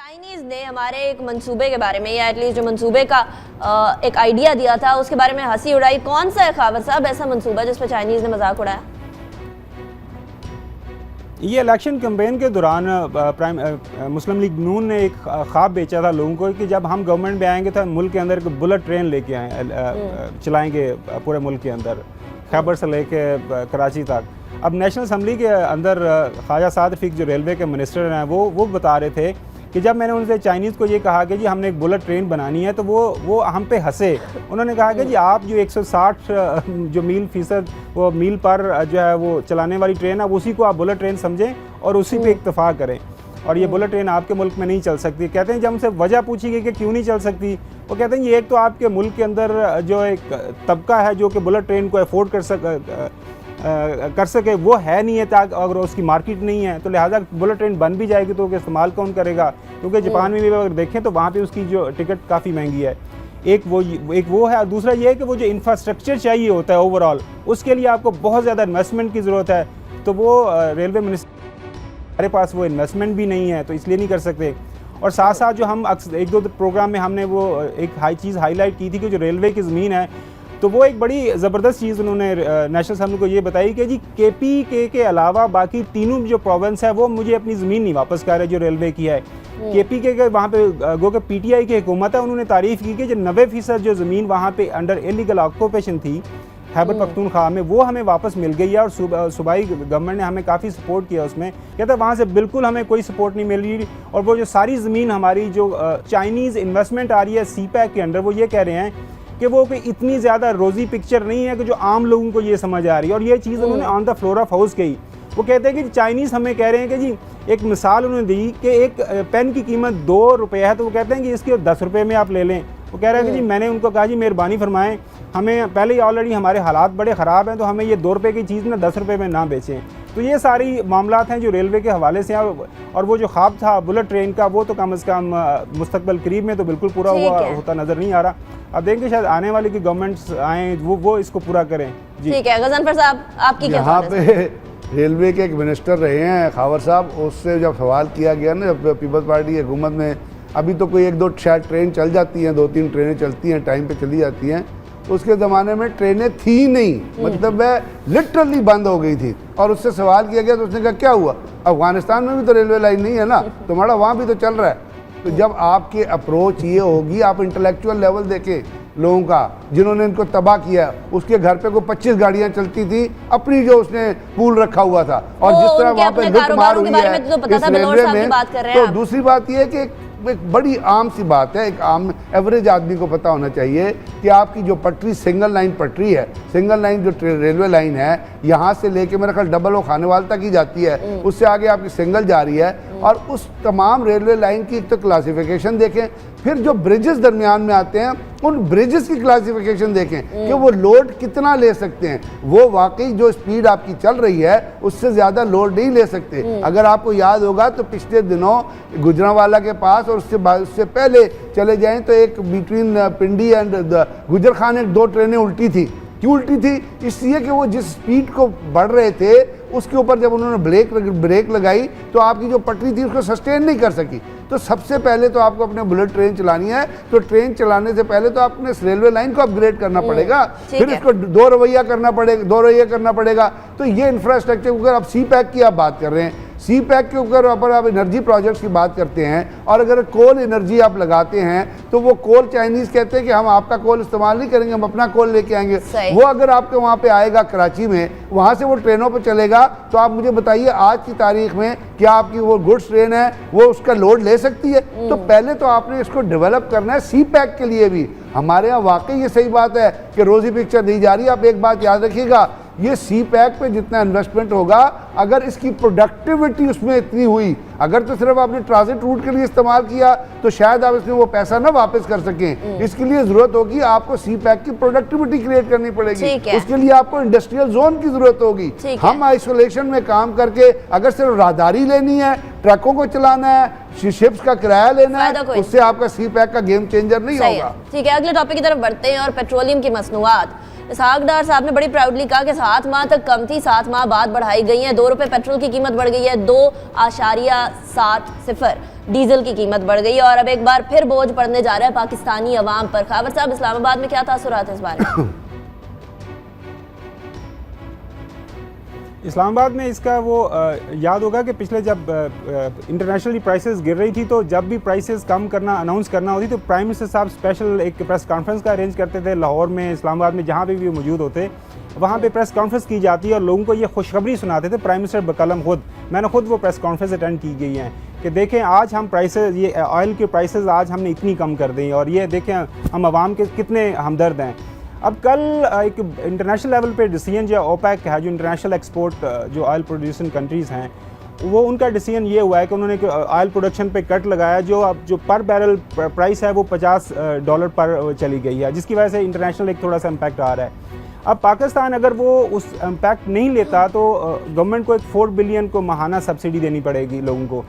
Chinese ने हमारे एक मंसूबे के बारे में या एटलीस्ट जो मंसूबे का एक आइडिया दिया था उसके बारे में हंसी उड़ाई। कौन सा है खावर साहब ऐसा मंसूबा जिस पर चाइनीज़ ने मजाक उड़ाया? ये इलेक्शन कैंपेन के दौरान मुस्लिम लीग नून ने एक ख्वाब बेचा था लोगों को कि जब हम गवर्नमेंट में आएंगे तो मुल्क के अंदर एक बुलेट ट्रेन लेके चलाएंगे पूरे मुल्क के अंदर, खैबर से लेके कराची तक। अब नेशनल असम्बली के अंदर ख्वाजा साद रफ़ीक जो रेलवे के मिनिस्टर हैं वो बता रहे थे कि जब मैंने उनसे चाइनीज़ को ये कहा कि जी हमने एक बुलेट ट्रेन बनानी है तो वो हम पे हंसे। उन्होंने कहा कि जी आप जो 160 जो मील फ़ीसद वो मील पर जो है वो चलाने वाली ट्रेन है उसी को आप बुलेट ट्रेन समझें और उसी पे इत्तफाक करें, और ये बुलेट ट्रेन आपके मुल्क में नहीं चल सकती। कहते हैं जब हमसे वजह पूछी गई कि क्यों नहीं चल सकती, वो कहते हैं ये एक तो आपके मुल्क के अंदर जो एक तबका है जो कि बुलेट ट्रेन को अफोर्ड कर सके वो है नहीं है, ताकि अगर उसकी मार्केट नहीं है तो लिहाजा बुलेट ट्रेन बन भी जाएगी तो इस्तेमाल कौन करेगा, क्योंकि जापान में भी अगर देखें तो वहाँ पे उसकी जो टिकट काफ़ी महंगी है। एक वो है, और दूसरा ये है कि वो जो इंफ्रास्ट्रक्चर चाहिए होता है ओवरऑल उसके लिए आपको बहुत ज़्यादा इन्वेस्टमेंट की ज़रूरत है, तो वो रेलवे मिनिस्टर हमारे पास वो इन्वेस्टमेंट भी नहीं है तो इसलिए नहीं कर सकते। और साथ साथ जो हम एक दो प्रोग्राम में हमने वो एक चीज़ हाईलाइट की थी कि जो रेलवे की ज़मीन है तो वो एक बड़ी ज़बरदस्त चीज़ उन्होंने नेशनल असम्बली को ये बताई कि जी KPK के अलावा बाकी तीनों जो प्रोविंस है वो मुझे अपनी ज़मीन नहीं वापस कर रहे जो रेलवे की है। KPK के वहाँ पे गो के PTI की हुकूमत है, उन्होंने तारीफ़ की कि जो 90% जो ज़मीन वहाँ पे अंडर इलीगल ऑक्यूपेशन थी खैबर पख्तूनख्वा में वो हमें वापस मिल गई है, और सूबाई गवर्नमेंट ने हमें काफ़ी सपोर्ट किया उसमें। कहता है वहाँ से बिल्कुल हमें कोई सपोर्ट नहीं मिल रही, और वो जो सारी ज़मीन हमारी जो चाइनीज़ इन्वेस्टमेंट आ रही है CPEC के अंडर, वो ये कह रहे हैं कि वो कोई इतनी ज़्यादा रोज़ी पिक्चर नहीं है कि जो आम लोगों को ये समझ आ रही है। और ये चीज़ उन्होंने on the floor of house कही। वो कहते हैं कि चाइनीज़ हमें कह रहे हैं कि जी एक मिसाल उन्होंने दी कि एक पेन की कीमत 2 रुपये है तो वो कहते हैं कि इसके 10 रुपये में आप ले लें। वो कह रहे हैं कि जी मैंने उनको कहा जी मेहरबानी फरमाएं, हमें पहले ही ऑलरेडी हमारे हालात बड़े ख़राब हैं तो हमें ये 2 रुपये की चीज़ ना 10 रुपये में ना बेचें। तो ये सारी मामलात हैं जो रेलवे के हवाले से हैं, और वो जो ख्वाब था बुलेट ट्रेन का वो तो कम अज़ कम मुस्तकबिल करीब में तो बिल्कुल पूरा होता नज़र नहीं आ रहा। अब देखेंगे शायद आने वाली की गवर्नमेंट्स आएँ वो इसको पूरा करें। जी ठीक है, गज़नफर साहब आपकी क्या यहाँ पे रेलवे के एक मिनिस्टर रहे हैं खावर साहब, उससे जब सवाल किया गया ना जब पीपल्स पार्टी की हुकूमत में, अभी तो कोई 1-2 शायद ट्रेन चल जाती हैं, 2-3 ट्रेनें चलती हैं, टाइम पे चली जाती हैं। उसके ज़माने में ट्रेनें थी नहीं, मतलब वह लिटरली बंद हो गई थी। और उससे सवाल किया गया तो उसने कहा क्या हुआ, अफगानिस्तान में भी तो रेलवे लाइन नहीं है ना, तुम्हारा वहाँ भी तो चल रहा है। तो जब आपकी अप्रोच ये होगी, आप इंटेलेक्चुअल लेवल देखें लोगों का जिन्होंने इनको तबाह किया, उसके घर पे को 25 गाड़ियां चलती थी अपनी जो उसने पूल रखा हुआ था, और जिस तरह वहाँ पे लूट मार हुई है इस रेलवे में। तो दूसरी बात यह है कि एक बड़ी आम सी बात है, एक आम एवरेज आदमी को पता होना चाहिए कि आपकी जो पटरी सिंगल लाइन पटरी है, सिंगल लाइन जो रेलवे लाइन है यहाँ से लेके मेरा ख्याल डबल ओ खानेवाल तक ही जाती है, उससे आगे आपकी सिंगल जा रही है। और उस तमाम रेलवे लाइन की एक तो क्लासिफिकेशन देखें, फिर जो ब्रिजेस दरमियान में आते हैं उन ब्रिजेस की क्लासिफिकेशन देखें कि वो लोड कितना ले सकते हैं। वो वाकई जो स्पीड आपकी चल रही है उससे ज़्यादा लोड नहीं ले सकते। अगर आपको याद होगा तो पिछले दिनों गुजरांवाला के पास और उससे पहले चले जाएं तो एक बिटवीन पिंडी एंड गुजर खान एक 2 ट्रेनें उल्टी थी। क्यों उल्टी थी? इसलिए कि वो जिस स्पीड को बढ़ रहे थे उसके ऊपर जब उन्होंने ब्रेक लगाई तो आपकी जो पटरी थी उसको सस्टेन नहीं कर सकी। तो सबसे पहले तो आपको अपने बुलेट ट्रेन चलानी है तो ट्रेन चलाने से पहले तो आपने इस रेलवे लाइन को अपग्रेड करना पड़ेगा, फिर इसको 2 रवैया करना पड़ेगा। तो ये इंफ्रास्ट्रक्चर, अगर आप CPEC की आप बात कर रहे हैं, CPEC के ऊपर आप एनर्जी प्रोजेक्ट्स की बात करते हैं, और अगर कोल एनर्जी आप लगाते हैं तो वो कोल चाइनीज़ कहते हैं कि हम आपका कोल इस्तेमाल नहीं करेंगे, हम अपना कोल लेके आएंगे। वो अगर आपके वहाँ पे आएगा कराची में, वहाँ से वो ट्रेनों पे चलेगा, तो आप मुझे बताइए आज की तारीख में क्या आपकी वो गुड्स ट्रेन है वो उसका लोड ले सकती है? तो पहले तो आपने इसको डेवलप करना है CPEC के लिए भी। हमारे यहाँ वाकई ये सही बात है कि रोज़ी पिक्चर दी जा रही है। आप एक बात याद रखिएगा, ये CPEC पे जितना इन्वेस्टमेंट होगा, अगर इसकी प्रोडक्टिविटी उसमें इतनी हुई, अगर तो सिर्फ आपने ट्रांजिट रूट के लिए इस्तेमाल किया तो शायद आप इसमें वो पैसा ना वापस कर सकें। इसके लिए ज़रूरत होगी आपको CPEC की प्रोडक्टिविटी क्रिएट करनी पड़ेगी, उसके लिए आपको इंडस्ट्रियल जोन की ज़रूरत होगी। हम आइसोलेशन में काम करके अगर सिर्फ राहदारी लेनी है, ट्रकों को चलाना है, शिप्स का किराया लेना है, उससे आपका CPEC का गेम चेंजर नहीं होगा। ठीक है, अगले टॉपिक की तरफ बढ़ते हैं और पेट्रोलियम की मसनूआत। इसहाक डार साहब ने बड़ी प्राउडली कहा कि 7 माह तक कम थी, 7 माह बाद बढ़ाई गई है। 2 रुपये पेट्रोल की कीमत बढ़ गई है, 2.70 डीजल की कीमत बढ़ गई है और अब एक बार फिर बोझ पड़ने जा रहा है पाकिस्तानी अवाम पर। खावर साहब, इस्लामाबाद में क्या तासुरात है इस बारे में? इस्लामाबाद में इसका वो याद होगा कि पिछले जब इंटरनेशनली प्राइसेस गिर रही थी तो जब भी प्राइसेस कम करना अनाउंस करना होती तो प्राइम मिनिस्टर साहब स्पेशल एक प्रेस कॉन्फ्रेंस का अरेंज करते थे। लाहौर में, इस्लामाबाद में, जहाँ पे भी मौजूद होते वहाँ पे प्रेस कॉन्फ्रेंस की जाती है और लोगों को ये खुशखबरी सुनाते थे प्राइम मिनिस्टर बकलम खुद। मैंने खुद वो प्रेस कॉन्फ्रेंस अटेंड की गई हैं कि देखें आज हम प्राइसेस, ये ऑयल के प्राइसेस आज हमने इतनी कम कर दी और ये देखें हम आवाम के कितने हमदर्द हैं। अब कल एक इंटरनेशनल लेवल पे डिसीजन जो ओपेक है, जो इंटरनेशनल एक्सपोर्ट जो ऑयल प्रोड्यूसिंग कंट्रीज़ हैं, वो उनका डिसीजन ये हुआ है कि उन्होंने ऑयल प्रोडक्शन पे कट लगाया। जो अब जो पर बैरल प्राइस है वो $50 पर चली गई है, जिसकी वजह से इंटरनेशनल एक थोड़ा सा इम्पैक्ट आ रहा है। अब पाकिस्तान अगर वो उस इम्पैक्ट नहीं लेता तो गवर्नमेंट को एक 4 बिलियन को माहाना सब्सिडी देनी पड़ेगी लोगों को।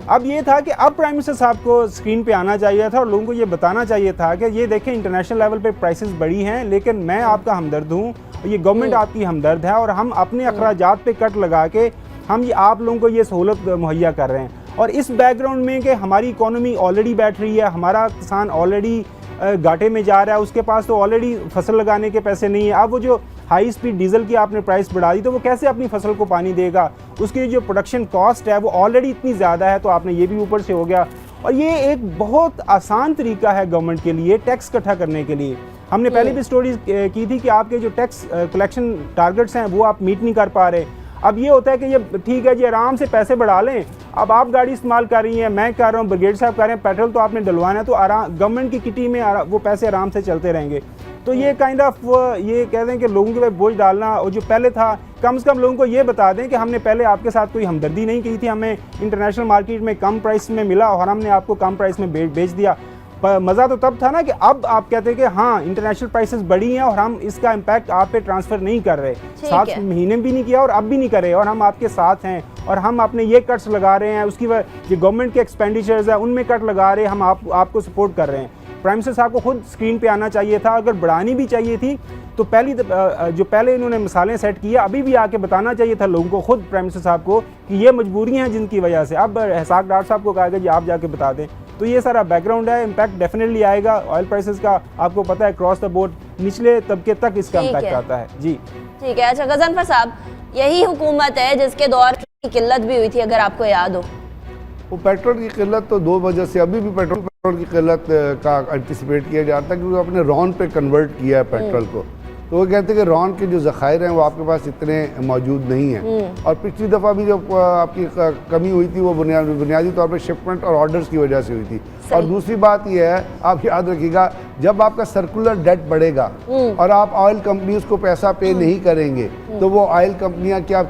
अब ये था कि अब प्राइम मिनिस्टर साहब को स्क्रीन पे आना चाहिए था और लोगों को ये बताना चाहिए था कि ये देखें इंटरनेशनल लेवल पे प्राइसेस बढ़ी हैं, लेकिन मैं आपका हमदर्द हूँ, ये गवर्नमेंट आपकी हमदर्द है और हम अपने अखराजात पे कट लगा के हम ये आप लोगों को ये सहूलत मुहैया कर रहे हैं। और इस बैकग्राउंड में कि हमारी इकोनॉमी ऑलरेडी बैठ रही है, हमारा किसान ऑलरेडी घाटे में जा रहा है, उसके पास तो ऑलरेडी फसल लगाने के पैसे नहीं है। अब वो जो हाई स्पीड डीजल की आपने प्राइस बढ़ा दी तो वो कैसे अपनी फसल को पानी देगा? उसकी जो प्रोडक्शन कॉस्ट है वो ऑलरेडी इतनी ज़्यादा है, तो आपने ये भी ऊपर से हो गया। और ये एक बहुत आसान तरीका है गवर्नमेंट के लिए टैक्स इकट्ठा करने के लिए। हमने पहले भी स्टोरीज की थी कि आपके जो टैक्स कलेक्शन टारगेट्स हैं वो आप मीट नहीं कर पा रहे। अब ये होता है कि ये ठीक है जी, आराम से पैसे बढ़ा लें। अब आप गाड़ी इस्तेमाल कर रही हैं, मैं कर रहा हूँ, ब्रिगेड साहब कर रहे हैं, पेट्रोल तो आपने डलवाना है, तो आराम गवर्नमेंट की किटी में वो पैसे आराम से चलते रहेंगे। तो ये काइंड ऑफ ये कहते हैं कि लोगों के बोझ डालना, और जो पहले था कम से कम लोगों को ये बता दें कि हमने पहले आपके साथ कोई हमदर्दी नहीं की थी, हमें इंटरनेशनल मार्केट में कम प्राइस में मिला और हमने आपको कम प्राइस में बेच दिया। मज़ा तो तब था ना कि अब आप कहते हैं कि हाँ इंटरनेशनल प्राइसेस बढ़ी हैं और हम इसका इम्पैक्ट आप पे ट्रांसफ़र नहीं कर रहे, 7 महीने भी नहीं किया और अब भी नहीं कर रहे, और हम आपके साथ हैं और हम अपने ये कट्स लगा रहे हैं, उसकी जो गवर्नमेंट के एक्सपेंडिचर्स हैं उनमें कट लगा रहे हैं, हम आपको सपोर्ट कर रहे हैं। प्राइम मिनिस्टर साहब को खुद स्क्रीन पे आना चाहिए था, अगर बढ़ानी भी चाहिए थी तो जो पहले इन्होंने मिसालें सेट की है अभी भी आके बताना चाहिए था लोगों को, खुद प्राइम मिनिस्टर साहब को, कि ये मजबूरियाँ हैं जिनकी वजह से। अब इसहाक डार साहब को कहा गया जी आप जाके बता दें, तो ये सारा बैकग्राउंड है। इम्पैक्ट डेफिनेटली आएगा ऑयल प्राइसेस का, आपको पता है क्रॉस द बोर्ड निचले तबके तक इसका इम्पैक्ट आता है। जी ठीक है। अच्छा गजनफर साहब, यही हुकूमत है जिसके दौर की किल्लत भी हुई थी, अगर आपको याद हो। वो पेट्रोल की किल्लत तो 2 वजह से अभी भी पेट्रोल की किल्लत का एंटिसिपेट किया जाता है, क्योंकि आपने रॉन पे कन्वर्ट किया है पेट्रोल को। तो वो कहते हैं कि रॉन के जो ज़खायर हैं वो आपके पास इतने मौजूद नहीं हैं, और पिछली दफ़ा भी जो आपकी कमी हुई थी वो बुनियादी तौर पर शिपमेंट और ऑर्डर्स की वजह से हुई थी। और दूसरी बात ये है, आप याद रखिएगा, जब आपका सर्कुलर डेट बढ़ेगा और आप ऑयल कंपनीज को पैसा पे नहीं करेंगे तो वो ऑयल कंपनियां क्या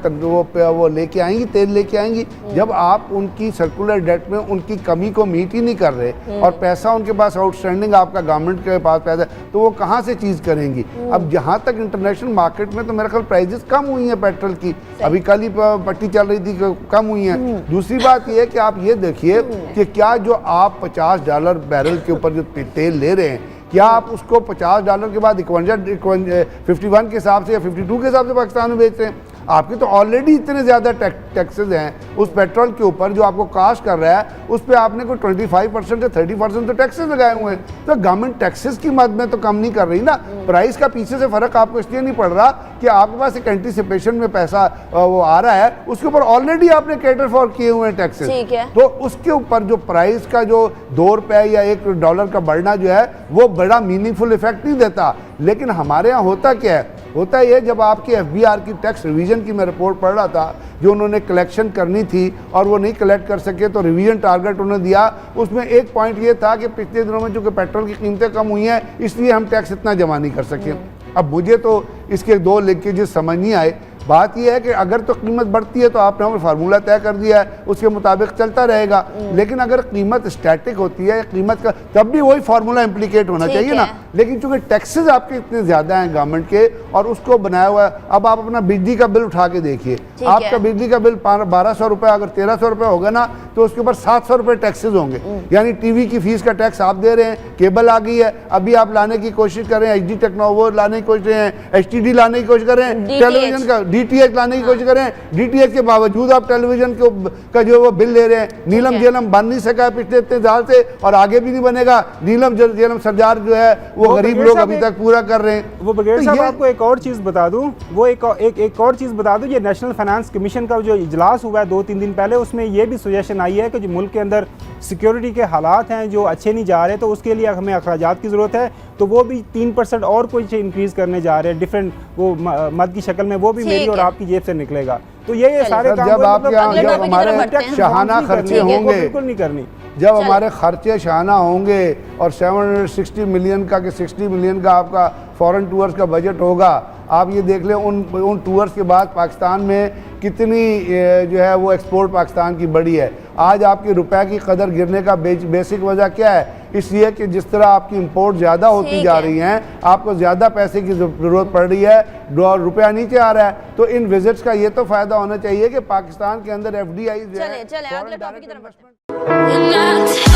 वो लेके आएंगी, तेल लेके आएंगी। जब आप उनकी सर्कुलर डेट में उनकी कमी को मीट ही नहीं कर रहे और पैसा उनके पास आउटस्टैंडिंग आपका गवर्नमेंट के पास पैसा है, तो वो कहाँ से चीज़ करेंगी। अब जहाँ तक इंटरनेशनल मार्केट में तो मेरे ख्याल प्राइजेस कम हुई हैं पेट्रोल की, अभी कल ही पट्टी चल रही थी, कम हुई हैं। दूसरी बात ये है कि आप ये देखिए कि क्या जो आप $50 बैरल के ऊपर जो तेल ले रहे हैं, क्या आप उसको $50 के बाद 51 के हिसाब से या 52 के हिसाब से पाकिस्तान में बेच रहे हैं? आपके तो ऑलरेडी इतने ज़्यादा टैक्सेस हैं उस पेट्रोल के ऊपर जो आपको कास्ट कर रहा है, उस पर आपने कोई 25% या 30% तो टैक्सेस लगाए हुए हैं। तो गवर्नमेंट टैक्सेस की मद में तो कम नहीं कर रही ना। प्राइस का पीछे से फ़र्क आपको इसलिए नहीं पड़ रहा कि आपके पास एक एंटीसिपेशन में पैसा वो आ रहा है, उसके ऊपर ऑलरेडी आपने कैटर फॉर किए हुए हैं टैक्सेस। तो उसके ऊपर जो प्राइस का जो $2 या $1 का बढ़ना जो है वो बड़ा मीनिंगफुल इफेक्ट नहीं देता। लेकिन हमारे यहाँ होता क्या है, होता ये जब आपकी FBR की टैक्स रिवीजन की मैं रिपोर्ट पढ़ रहा था, जो उन्होंने कलेक्शन करनी थी और वो नहीं कलेक्ट कर सके तो रिवीजन टारगेट उन्होंने दिया। उसमें एक पॉइंट ये था कि पिछले दिनों में चूँकि पेट्रोल की कीमतें कम हुई हैं इसलिए हम टैक्स इतना जमा नहीं कर सके। अब मुझे तो इसके 2 लीकेजेस समझ नहीं आए। बात यह है कि अगर तो कीमत बढ़ती है तो आपने हमें फार्मूला तय कर दिया है, उसके मुताबिक चलता रहेगा। लेकिन अगर कीमत स्टैटिक होती है, कीमत का तब भी वही फार्मूला इम्प्लीकेट होना चाहिए ना। लेकिन चूंकि टैक्सेस आपके इतने ज्यादा हैं गवर्नमेंट के और उसको बनाया हुआ है, अब आप अपना बिजली का बिल उठा के देखिए, आपका बिजली का बिल 1200 रुपये अगर 1300 रुपये होगा ना तो उसके ऊपर 700 रुपये टैक्सेस होंगे। यानी टीवी की फीस का टैक्स आप दे रहे हैं, केबल आ गई है, अभी आप लाने की कोशिश कर रहे हैं, एचडी टेक्नोलॉजी लाने की कोशिश कर रहे हैं, एचटीडी लाने की कोशिश कर रहे हैं, टेलीविजन का डीटीएच लाने की कोशिश कर रहे हैं, डीटीएच के बावजूद आप टेलीविजन का जो वो बिल ले रहे हैं। नीलम जेलम बन नहीं सका है पिछले इतने साल से और आगे भी नहीं बनेगा। नीलम जेलम सरजार जो है वो गरीब लोग अभी तक पूरा कर रहे हैं। वो ब्रिगेड साहब आपको एक और चीज़ बता दूं, वो एक और चीज़ बता दूं, ये नेशनल फाइनेंस कमीशन का जो इजलास हुआ है 2-3 दिन पहले, उसमें ये भी सजेशन आई है कि जो मुल्क के अंदर सिक्योरिटी के हालात हैं जो अच्छे नहीं जा रहे, तो उसके लिए हमें अखराजात की ज़रूरत है, तो वो भी 3% और कुछ इंक्रीज़ करने जा रहे हैं डिफरेंट वो मद की शक्ल में, वो भी मेरी और आपकी जेब से निकलेगा। तो ये सारे काम जब आपके जब हमारे शाहाना खर्चे होंगे, बिल्कुल नहीं करनी, जब हमारे खर्चे शाहाना होंगे और 760 मिलियन का कि 60 मिलियन का आपका फॉरेन टूर्स का बजट होगा, आप ये देख लें उन टूर्स के बाद पाकिस्तान में कितनी जो है वो एक्सपोर्ट पाकिस्तान की बढ़ी है। आज आपके रुपए की कदर गिरने का बेसिक वजह क्या है? इसलिए कि जिस तरह आपकी इंपोर्ट ज़्यादा होती जा रही हैं, आपको ज़्यादा पैसे की ज़रूरत पड़ रही है, रुपया नीचे आ रहा है, तो इन विजिट्स का ये तो फ़ायदा होना चाहिए कि पाकिस्तान के अंदर FDI चले अगले टॉपिक की तरफ बढ़ते हैं।